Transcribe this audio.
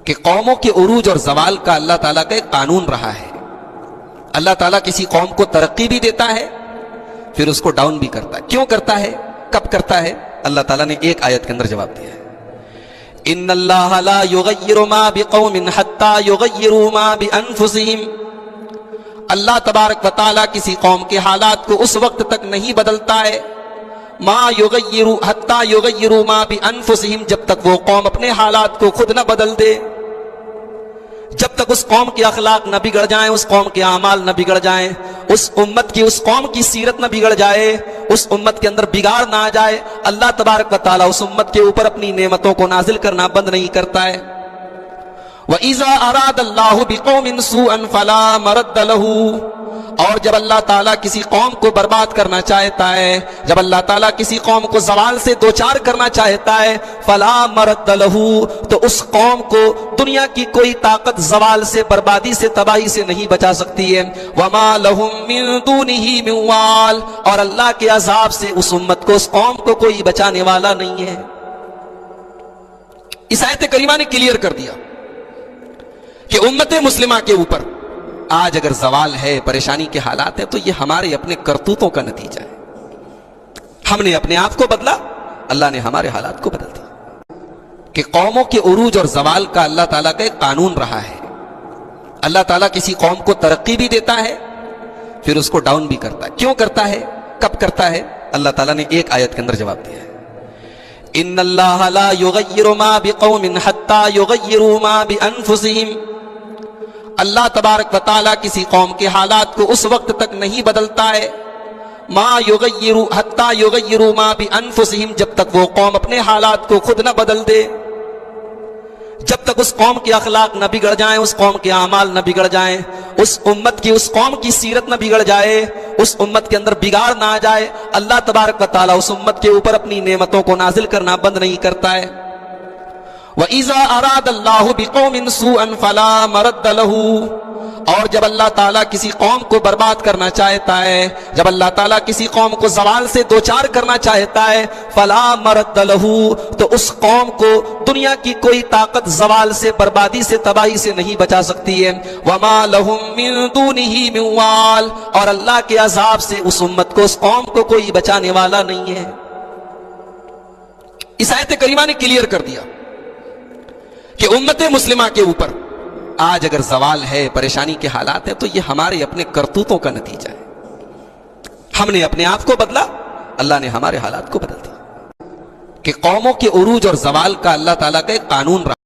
کہ قوموں کے عروج اور زوال کا اللہ تعالیٰ کا ایک قانون رہا ہے۔ اللہ تعالیٰ کسی قوم کو ترقی بھی دیتا ہے پھر اس کو ڈاؤن بھی کرتا ہے۔ کیوں کرتا ہے، کب کرتا ہے؟ اللہ تعالیٰ نے ایک آیت کے اندر جواب دیا ہے، ان اللہ لا یغیر ما بقوم حتی یغیروا ما بانفسہم۔ اللہ تبارک و تعالیٰ کسی قوم کے حالات کو اس وقت تک نہیں بدلتا ہے ما یغیروا حتی یغیروا ما بانفسہم، جب تک وہ قوم اپنے حالات کو خود نہ بدل دے، جب تک اس قوم کے اخلاق نہ بگڑ جائیں، اس قوم کے اعمال نہ بگڑ جائیں، اس امت کی، اس قوم کی سیرت نہ بگڑ جائے، اس امت کے اندر بگاڑ نہ آ جائے، اللہ تبارک و تعالیٰ اس امت کے اوپر اپنی نعمتوں کو نازل کرنا بند نہیں کرتا ہے۔ وَإِذَا أَرَادَ اللَّهُ بِقَوْمٍ سُوءًا فَلَا مَرَدَّ لَهُ، اور جب اللہ تعالیٰ کسی قوم کو برباد کرنا چاہتا ہے، جب اللہ تعالیٰ کسی قوم کو زوال سے دوچار کرنا چاہتا ہے، فَلَا مَرَدَّ لَهُ، تو اس قوم کو دنیا کی کوئی طاقت زوال سے، بربادی سے، تباہی سے نہیں بچا سکتی ہے۔ وَمَا لَهُم مِّن دُونِهِ مِن وَالٍ، اور اللہ کے عذاب سے اس امت کو، اس قوم کو کوئی بچانے والا نہیں ہے۔ اس آیت کریمہ نے کلیئر کر دیا کہ امت مسلمہ کے اوپر آج اگر زوال ہے، پریشانی کے حالات ہیں، تو یہ ہمارے اپنے کرتوتوں کا نتیجہ ہے۔ ہم نے اپنے آپ کو بدلا، اللہ نے ہمارے حالات کو بدل دیا۔ کہ قوموں کے عروج اور زوال کا اللہ تعالیٰ کا ایک قانون رہا ہے۔ اللہ تعالیٰ کسی قوم کو ترقی بھی دیتا ہے پھر اس کو ڈاؤن بھی کرتا ہے۔ کیوں کرتا ہے، کب کرتا ہے؟ اللہ تعالیٰ نے ایک آیت کے اندر جواب دیا ہے، ان اللہ لا یغیر ما بقوم حتی یغیروا ما بانفسہم۔ اللہ تبارک و تعالیٰ کسی قوم کے حالات کو اس وقت تک نہیں بدلتا ہے ما یغیروا حتی یغیروا ما بانفسہم، جب تک وہ قوم اپنے حالات کو خود نہ بدل دے، جب تک اس قوم کے اخلاق نہ بگڑ جائیں، اس قوم کے اعمال نہ بگڑ جائیں، اس امت کی، اس قوم کی سیرت نہ بگڑ جائے، اس امت کے اندر بگاڑ نہ آ جائے، اللہ تبارک و تعالیٰ اس امت کے اوپر اپنی نعمتوں کو نازل کرنا بند نہیں کرتا ہے۔ وَإِذَا أَرَادَ اللَّهُ بِقَوْمٍ سُوءًا فَلَا مَرَدَّ لَهُ، اور جب اللہ تعالیٰ کسی قوم کو برباد کرنا چاہتا ہے، جب اللہ تعالیٰ کسی قوم کو زوال سے دوچار کرنا چاہتا ہے، فَلَا مَرَدَّ لَهُ، تو اس قوم کو دنیا کی کوئی طاقت زوال سے، بربادی سے، تباہی سے نہیں بچا سکتی ہے۔ وَمَا لَهُم مِّن دُونِهِ مِن وَالٍ، اور اللہ کے عذاب سے اس امت کو، اس قوم کو کوئی بچانے والا نہیں ہے۔ اس آیت کریمہ نے کلیئر کر دیا کہ امت مسلمہ کے اوپر آج اگر زوال ہے، پریشانی کے حالات ہیں، تو یہ ہمارے اپنے کرتوتوں کا نتیجہ ہے۔ ہم نے اپنے آپ کو بدلا، اللہ نے ہمارے حالات کو بدل دیا۔ کہ قوموں کے عروج اور زوال کا اللہ تعالیٰ کا ایک قانون رہا